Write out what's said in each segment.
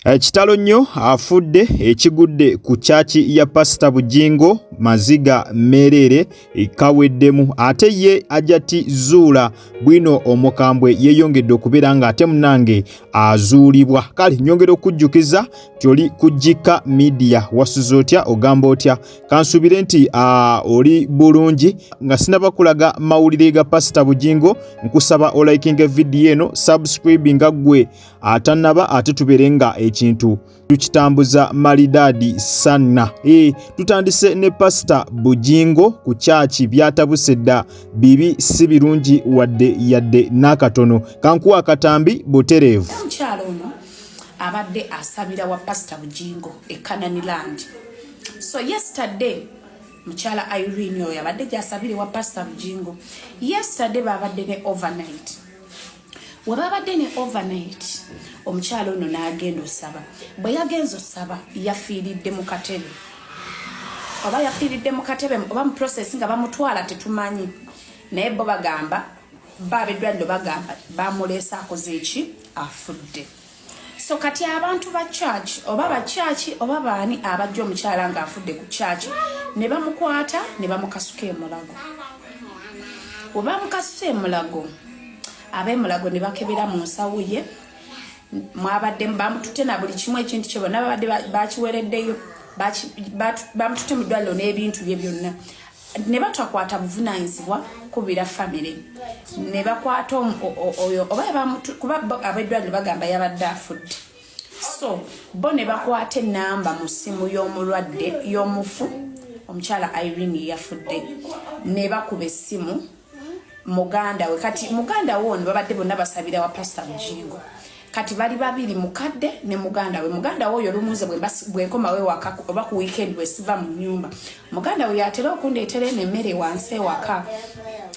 Kitalo nnyo afudde ekigudde ku chachi ya Pastor Bugingo Maziga mereere kaweddemu ate ye ajati zuula bwino omukambwe yeyongedde okubeera nga ate munange azuulibwa. Kale nyongera okujjukiza tyoli ku Kika Media wasuze otya ogamba otya kansubire nti oli bulungi nga sinabakulaga mawulire ga Pastor Bugingo nkusaba olikinga video eno subscribing gwe atanaba ate tuberenga ekintu tukitambuza malidadi sana. Tutandise ne Pastor Bugingo ku chachi byatabuse dda bibi si birungi wadde yadde nakatono kankuwa akatambi buterevu. Mukyalo ono abadde asabira wa Pastor Bugingo e Canaan Land. So yesterday mukyala Irene oyo abadde gyasabire wa Pastor Bugingo. Yesterday babadde ne overnight. Wababadde ne overnight omukyalo ono n'agenda osaba. Bwe yagenza osaba yafiiridde mu katebe. Oba yafiiridde mu katebe oba mu process nga bamutwala tetumanyi. Naye bo bagamba babeddwadde bagamba bamuleesa akoze eki afudde. So kati abantu ba church oba baani abajja omukyala nga afudde ku church ne bamukwata ne bamukasuka emulago. Oba mukasuka emulago ab'emulago ne bakebera mu nsawo ye mwabadde bamutute na buli kimu ekintu kye bonna babadde bakiwereddeyo bamutute mu ddwaliro n'ebintu bye byonna ne batwakwata buvunaanyizibwa kubira family ne bakwata oyo oba kuba ab'eddwaliro bagamba yabadde afudde. So bo ne bakwata enamba mu ssimu y'omulwadde y'omufu omukyala Irene yafudde ne bakuba essimu muganda we. Kati muganda we ono babadde bonna basabira wa Pastor Bugingo. Kati bali babiri mukadde ne muganda we. Muganda we oyo lumuze bwe nkoma we waka oba ku weekend we siva mu nyumba. Muganda we yatera okundeetera emmere wansi waka.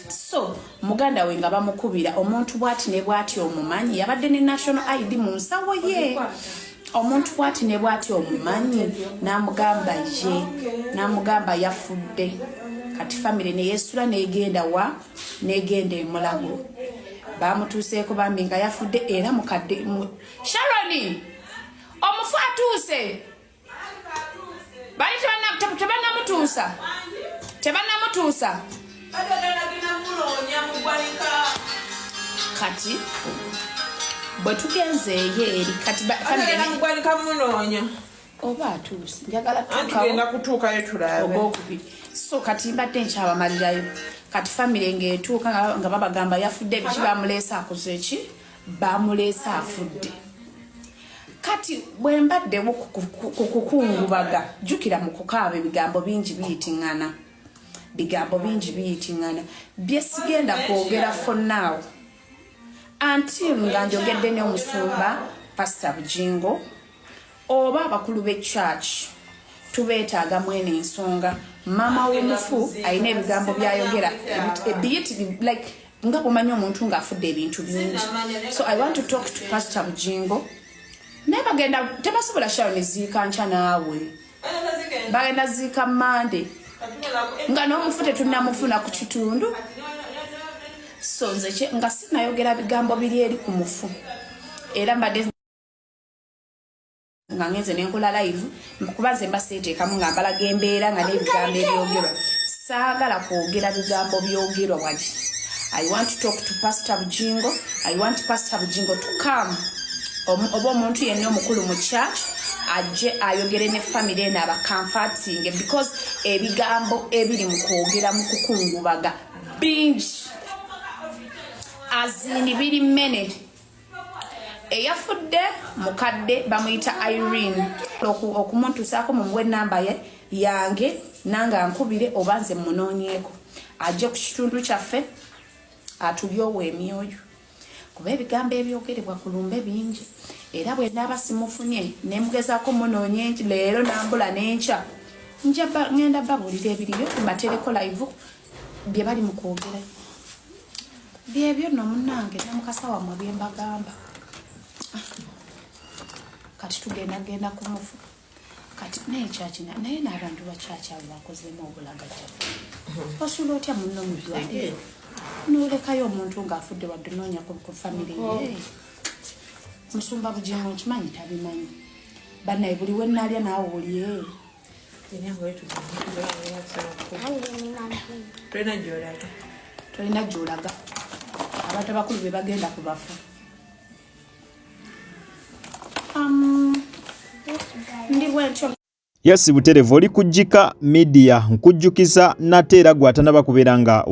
So muganda we nga bamukubira omuntu bwati ne bwati omumanyi yabadde ne national ID mu nsawo ye. Omuntu bwati ne bwati omumanyi n'amugamba yafudde. Kati family ne yesula negenda negenda emulago bamutuuseeko bambi nga yafudde era mukadde Sharoni omufu atuuse bali tebanamutuusa kati bwe tugenzeeyo eri kati oba atuuse njagala kutuukayo tulabe. So kati mbadde nkyabamalirayo kati family ng'etuuka nga babagamba yafudde biki bamuleesa akoze eki bamuleesa afudde. Kati bwe mbadde kukungubaga jjukira mu kukaaba ebigambo bingi biyitiŋŋana bye sigenda kwogera for now until nga njogedde ne omusumba Pastor Bugingo oba abakulu b'echurch tubeetaaga mwene ensonga. Mama w'omufu alina ebigambo byayogera like nga bumanyi omuntu ng'afudde ebintu bingi. So I want to talk to Pastor Bugingo. Naye bagenda tebasobola Sharon ziika nkya naawe bagenda ziika Monday nga n'omufu tetunnamufuna ku kitundu. So nze nga sinayogera bigambo biri eri ku mufu era mbadde nga ngenze nenkola live kubanze mbaseeteekamu nga mbalaga embeera nga n'ebigambo ebyogerwa saagala kwogera bigambo byogerwa wali. I want to talk to Pastor Bugingo. I want Pastor Bugingo to come oba omuntu yenna omukulu mu church ajje ayogere ne family eno abacomforting because ebigambo ebiri mu kwogera mu kukungubaga bingi azini biri mene. Eyafudde mukadde bamuyita Irene okumuntuusaako mumuwe namba ye yange nanga nkubire oba nze munoonyeeko ajje ku kitundu kyaffe atulyowe emyoyo kuba ebigambo ebyogerebwa ku lumbe bingi era bwe naaba simufunye nemugezaako munoonye leero nambula n'enkya ngenda babuulira ebiriyo mbatereko live bye bali mu kwogera byebyo nno munnange namukasa wammwe bye mbagamba. Kati tugenda ku mufu kati n'ekyachi naye n'abantu ba church abo bakozemu obulagaja basula otya munno mu ddwaliro n'olekayo omuntu ng'afudde wadde noonya ku family ye. Musumba Bugingo nkimanyi tabimanyi Bana buli wenalya naawe olye. Tolina gy'olaga. Abantu abakulu be bagenda ku bafu. Ndi bwentyo. Yes buterevu oli ku Kika Media nkujjukiza nate era gwatanaba kubeera nga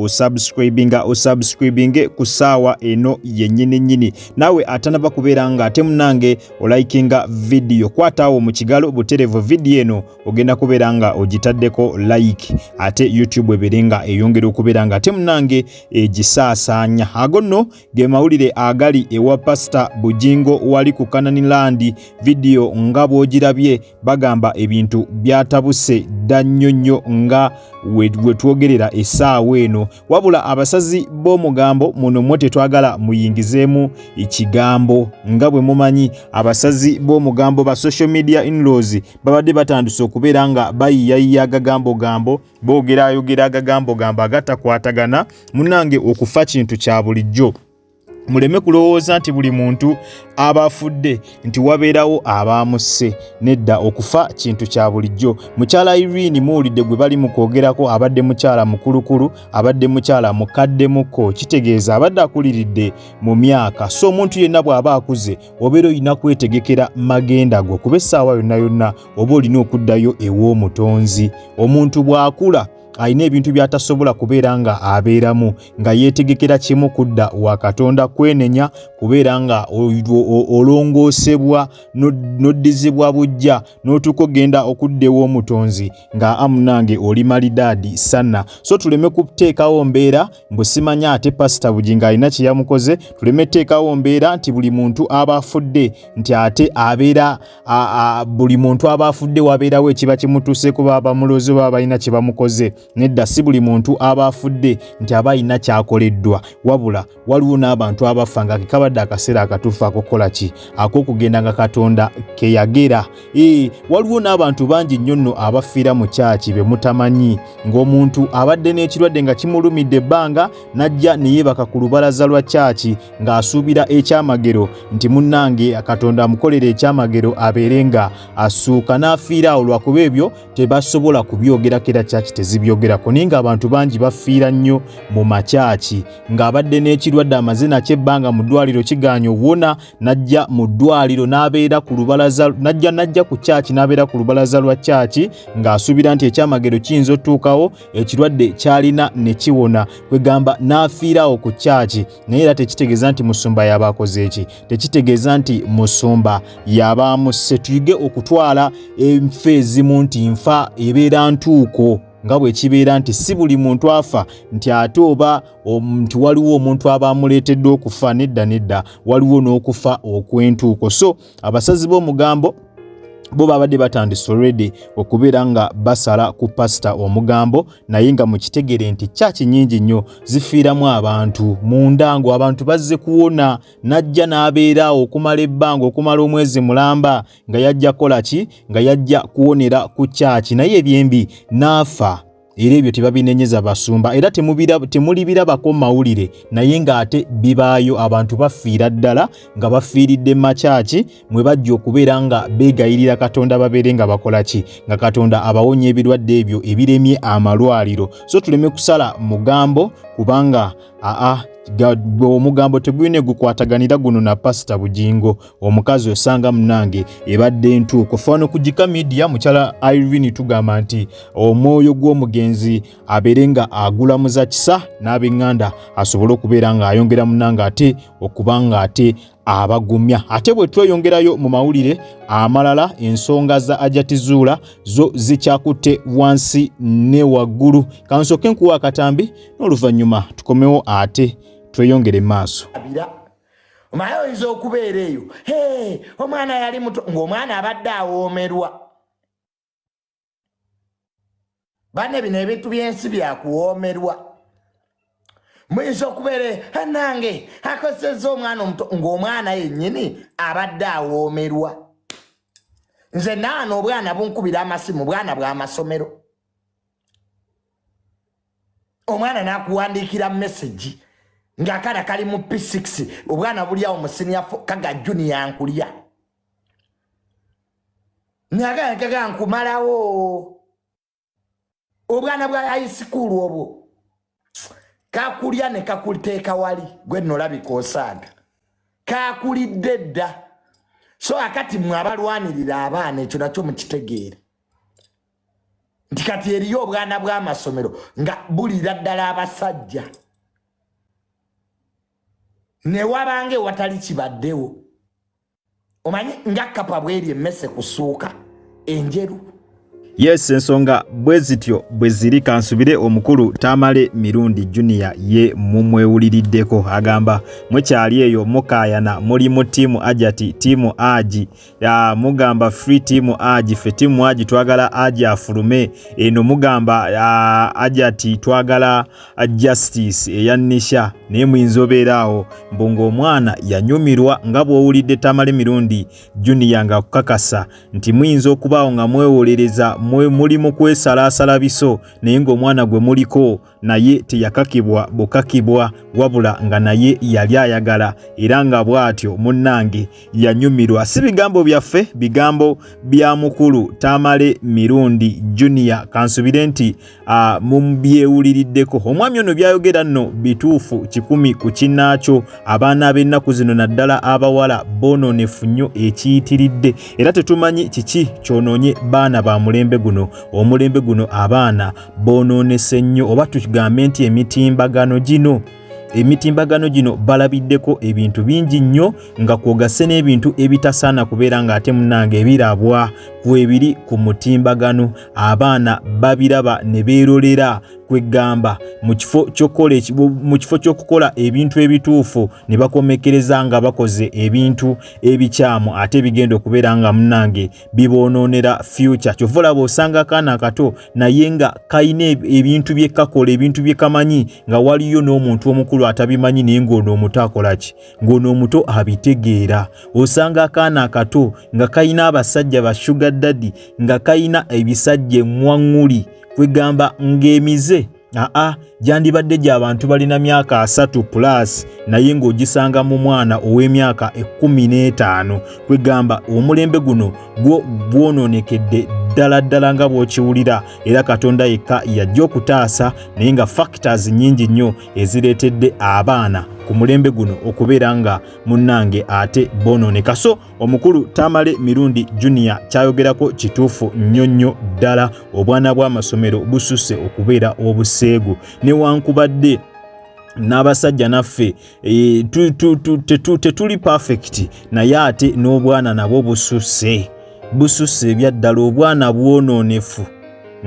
osubscribinge ku ssaawa eno yennyini nnyini nawe atanaba kubeera nga ate munange olikinga video kwataawo mu kigalo buterevu video eno ogenda kubeera nga ogitaddeko like ate YouTube ebeere nga eyongera okubeera nga ate munange egisaasaanya ago nno ge mawulire agali ewa Pastor Bugingo wali ku Kanani Land video nga bw'ogirabye bagamba ebintu byatabuse ddannyo nga wetwogerera essaawa eno wabula abasazi b'omugambo muno mwe tetwagala muyingizeemu ekigambo nga bwe mumanyi abasazi b'omugambo ba social media in-laws babadde batandise okubeera nga bayiyayiya agagambo boogerayogera agagambo agatakwatagana munange okufa kintu kya bulijjo muleme kulowooza nti buli muntu aba afudde nti wabeerawo abaamusse nedda okufa kintu kya bulijjo mukyala Irene muwulidde gwe bali mu kwogerako abadde mukyala mukulukulu abadde mukyala mukaddemuko kitegeeza abadde akuliridde mu myaka so omuntu yenna bw'aba akuze obeera olina kwetegekera magenda go kuba essaawa yonna oba olina okuddayo ew'omutonzi omuntu bw'akula alina ebintu byatasobola kubeera nga abeeramu nga yeetegekera kimu kudda wa Katonda kwenenya kubeera nga olongoosebwa n'oddizibwa bujja n'otuuka ogenda okuddewo omutonzi nga amunange oli malidaadi sanna so tuleme kuteekawo mbeera mbu simanya ate Pastor Bugingo alina kye yamukoze tuleme teekawo mbeera nti buli muntu aba afudde nti ate abeera buli muntu aba afudde wabeerawo ekiba kimutuuseeko baba mulozi baba balina kye bamukoze nedda si buli muntu aba afudde nti aba alina kyakoleddwa wabula waliwo n'abantu abafa nga kabadde akaseera akatuufu akokola ki ak'okugenda nga Katonda ke yagera waliwo n'abantu bangi nnyo nno abafiira mu kyaki be mutamanyi ng'omuntu abadde n'ekirwadde nga kimulumidde ebbanga najja ne yeebaka ku lubalaza lwa kyaki ng'asuubira ekyamagero nti munnange Katonda amukolera ekyamagero abeere nga asuuka n'afiira awo lwakuba ebyo tebasobola kubyogerako era kyaki tezibyogerako naye ng'abantu bangi bafiira nnyo mu makyaki ng'abadde n'ekirwadde amaze nakyo ebbanga mu ddwaliro kigaanye obwona najja mu ddwaliro n'abeera ku lubalaza najja ku kyaki n'abeera ku lubalaza lwa kyaki ng'asuubira nti ekyamagero kiyinza otuukawo ekirwadde kyalina ne kiwona kwegamba n'afiirawo ku kyaki naye era tekitegeeza nti musumba yaba akoze eki tekitegeeza nti musumba yaba amusse tuyige okutwala enfa ezimu nti nfa ebeera ntuuko nga bwe kibeera nti si buli muntu afa nti ate oba nti waliwo omuntu aba amuleetedde okufa nedda waliwo n'okufa okwentuuko so abasazi b'omugambo bo babadde batandise already okubeera nga basala ku Pastor omugambo naye nga mukitegere nti kyaki nyingi nnyo zifiiramu abantu mu ndango abantu bazze kuwona najja n'abeera okumala ebbanga okumala omwezi mulamba nga yajja kola ki nga yajja kuwonera ku kyaki naye ebyembi n'afa era ebyo tebabinenyeza basumba era temulibirabako mawulire naye ng'ate bibaayo abantu bafiira ddala nga bafiiridde makyaki mwe bajja okubeera nga beegayirira Katonda babeere nga bakola ki nga Katonda abawonya ebirwadde ebyo ebiremye amalwaliro so tuleme kusala mugambo kubanga omugambo tegulina gukwataganira guno na Pastor Bugingo omukazi osanga munange ebadde entuuko fano ku Kika Media mukyala Irene tugamba nti omwoyo gw'omugenzi abeere nga agulamuza kisa n'ab'eŋŋanda asobole okubeera nga ayongera munange ate okubanga ate abagumya ate bwe tweyongerayo mu mawulire amalala ensonga za ajatizuula zo zikyakutte wansi ne waggulu kansoke nkuwa akatambi n'oluvannyuma tukomewo ate tweyongere maaso omaye oyinza okubeera eyo omwana yali muto ng'omwana abadde awoomerwa banne bino ebintu by'ensi byakuwoomerwa muyinza okubeera nange akosezza omwana omuto ng'omwana yennyini abadde awoomerwa nze naano obwana bunkubira amasimu bwana bw'amasomero omwana n'akuwandiikira message ng'akana kali mu P6 obwana buli awo mu senior kagajjuni yankulya Nyaga nkumalawo. Obwana bwa high school obwo. Kakulya ne kakuliteeka wali gwe nolabika osaaga. Kakulidde dda. So akati mwe abalwanirira abaana ekyo nakyo mukitegeere. Nti kati eriyo obwana bw'amasomero nga bulira ddala abasajja. Ne wabange watali kibaddewo. Omanyi nga kapa bweri emmese kusuuka enjeru. Yes, ensonga bwe zityo bwe ziri. Kansubire omukulu Tamale Mirundi Junior ye mumwewuliriddeko agamba mwekyali eyo mukayana muli mu tiimu Ajati tiimu Aji ya mugamba free tiimu Aji fe tiimu Aji twagala Aji afulume eno mugamba Ajati twagala Justice eyanisha naye mwinzobeeraawo mbongo omwana yanyumirwa nga bw'owulidde Tamale Mirundi Junior nga kukakasa nti muyinza okubaawo nga mwewolereza muli mu kwesalaasala biso naye ng'omwana gwe muliko naye teyakakibwa bukakibwa wabula nga naye yali ayagala era nga bw'atyo munnange yanyumirwa. Si bigambo byaffe, bigambo bya mukulu Tamale Mirundi Junior. Kansubire nti mubyewuliriddeko. Omwami ono byayogera nno bituufu 100 ku kinnaakyo. Abaana ab'ennaku zino naddala abawala boononefu nnyo ekiyitiridde era tetumanyi kiki kyonoonye baana ba mulembe guno. Omulembe guno abaana boonoonese nnyo oba tukigambe nti emitimbagano gino balabiddeko ebintu bingi nnyo nga kwogase n'ebintu ebitasaana kubeera nga ate munnange ebirabwa kwebiri ku mutimbagano abaana babiraba ne beerolera kwegamba mu kifo ky'okukola ebintu ebituufu ne bakomekereza nga bakoze ebintu ebikyamu ate bigenda okubeera nga munnange biboonoonera future. Kyova olaba osanga akaana akato naye nga kayina ebintu bye kakola ebintu bye kamanyi nga waliyo n'omuntu omukulu atabimanyi naye ng'ono omuto akola ki? Ng'ono omuto abitegeera. Osanga akaana akato nga kayina abasajja ba sugar daddy nga kayina ebisajja eŋŋwaŋŋuli kwegamba ng'emize gyandibadde gy'abantu balina myaka 3+ naye ng'ogisanga mu mwana ow'emyaka 15 kwegamba omulembe guno gwonoonekedde ddala nga bw'okiwulira era Katonda yekka yajja okutaasa naye nga factors nnyingi nnyo ezireetedde abaana ku mulembe guno okubeera nga munnange ate boonooneka. So omukulu Tamale Mirundi Junior kyayogerako kituufu nnyo ddala. Obwana bw'amasomero bususse okubeera obuseegu newankubadde n'abasajja naffe tetuli perfect naye ate n'obwana nabwo bususse ebyaddala. Obwana bwonoonefu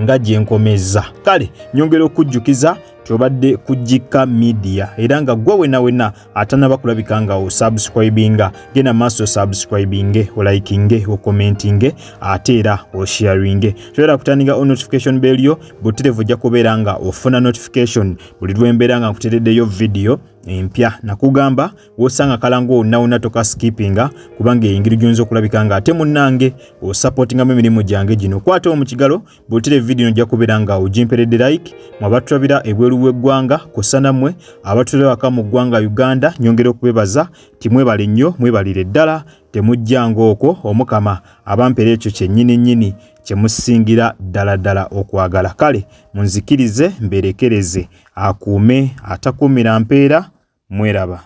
nga gye nkomeza. Kale nyongera okujjukiza tobadde ku Kika Media era nga gwe wenna atanaba kulabika nga osubscribinga genda maaso subscribinge olikinge okomentinge ate era osharinge. Toyera kutandika on notification bell yo buterevu ojja kubeera nga ofuna notification buli lwembeera nga nkutereddeyo video empya. Nakugamba wosanga kalango nawuna toka skippinga kubanga engeri gyonza okulabika nga ate munnange osupportinga mu emirimu gyange gino. Kwata omukigalo butere video ojja kubeera nga ogimperedde like mwabatulabira ebweru w'eggwanga kusana mmwe abatulabira waka mu ggwanga Uganda nyongera okubebaza timwebale nnyo mwebalire ddala temujjanga okwo omukama abampera ekyo kyennyini kyemusingira ddala okwagala. Kale munzikirize mberekereze akuume atakuumira mpeera mweraba.